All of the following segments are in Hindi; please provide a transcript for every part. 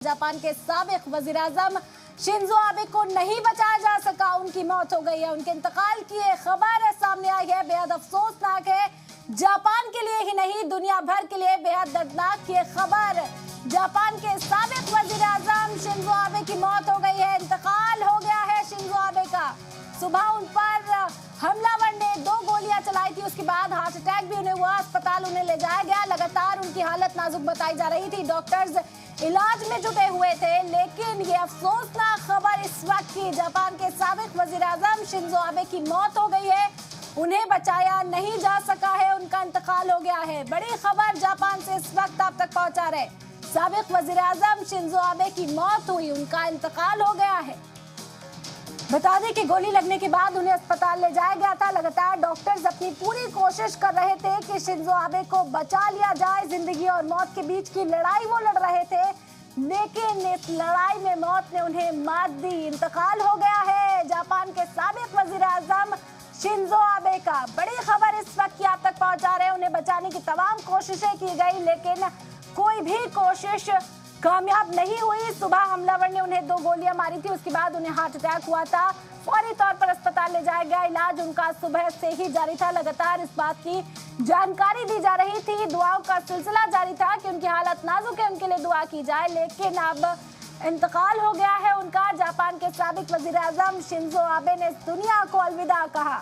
जापान के साबिक वजीर-ए-आज़म शिंजो आबे को नहीं बचाया जा सका, उनकी मौत हो गई है। उनके इंतकाल की खबर सामने आई है, बेहद अफसोसनाक है। जापान के लिए ही नहीं, दुनिया भर के लिए बेहद दर्दनाक ये खबर। जापान के साबिक वजीर-ए-आज़म शिंजो आबे की मौत हो गई है, इंतकाल हो गया है शिंजो आबे का। सुबह उन पर हमलावर ने 2 गोलियां चलाई थी, उसके बाद हार्ट अटैक भी उन्हें हुआ, अस्पताल उन्हें ले जाया गया। लगातार उनकी हालत नाजुक बताई जा रही थी, डॉक्टर्स इलाज में जुटे हुए थे। लेकिन ये अफसोसनाक खबर इस वक्त की, जापान के साबिक वजीर-ए-आज़म शिंजो आबे की मौत हो गई है, उन्हें बचाया नहीं जा सका है, उनका इंतकाल हो गया है। बड़ी खबर जापान से इस वक्त आप तक पहुंचा रहे, साबिक वजीर-ए-आज़म शिंजो आबे की मौत हुई, उनका इंतकाल हो गया है। बता दें कि गोली लगने के बाद उन्हें अस्पताल ले जाया गया था। लगातार डॉक्टर्स अपनी पूरी कोशिश कर रहे थे कि शिंजो आबे को बचा लिया जाए। जिंदगी और मौत के बीच की लड़ाई वो लड़ रहे थे, लेकिन इस लड़ाई में मौत ने उन्हें मात दी। इंतकाल हो गया है जापान के साबिक वजीर-ए-आज़म शिंजो आबे का। बड़ी खबर इस वक्त की आप तक पहुंचा रहे हैं। उन्हें बचाने की तमाम कोशिशें की गई, लेकिन कोई भी कोशिश कामयाब नहीं हुई। सुबह हमलावर ने उन्हें 2 गोलियां मारी थी, उसके बाद उन्हें हार्ट अटैक हुआ था। फौरी तौर पर अस्पताल ले जाया गया, इलाज उनका सुबह से ही जारी था। लगातार इस बात की जानकारी दी जा रही थी, दुआओं का सिलसिला जारी था कि उनकी हालत नाजुक है, उनके लिए दुआ की जाए। लेकिन अब इंतकाल हो गया है उनका। जापान के साबिक वजीर-ए-आज़म शिंजो आबे ने इस दुनिया को अलविदा कहा।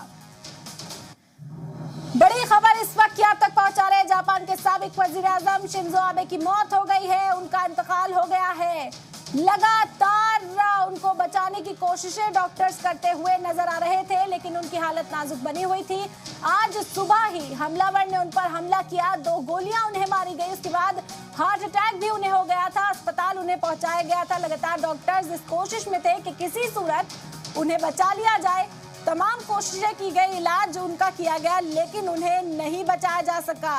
बड़ी खबर इस वक्त आप तक पहुंचा रहे हैं, जापान के साबिक वजीर-ए-आज़म शिंजो आबे की मौत हो गई है, उनका इंतकाल हो गया है। लगातार उनको बचाने की कोशिशें डॉक्टर्स करते हुए नजर आ रहे थे, लेकिन उनकी हालत नाजुक बनी हुई थी। आज सुबह ही हमलावर ने उन पर हमला किया, 2 गोलियां उन्हें मारी गई, उसके बाद हार्ट अटैक भी उन्हें हो गया था, अस्पताल उन्हें पहुंचाया गया था। लगातार डॉक्टर्स इस कोशिश में थे कि किसी सूरत उन्हें बचा लिया जाए। तमाम कोशिशें की गई, इलाज उनका किया गया, लेकिन उन्हें नहीं बचाया जा सका।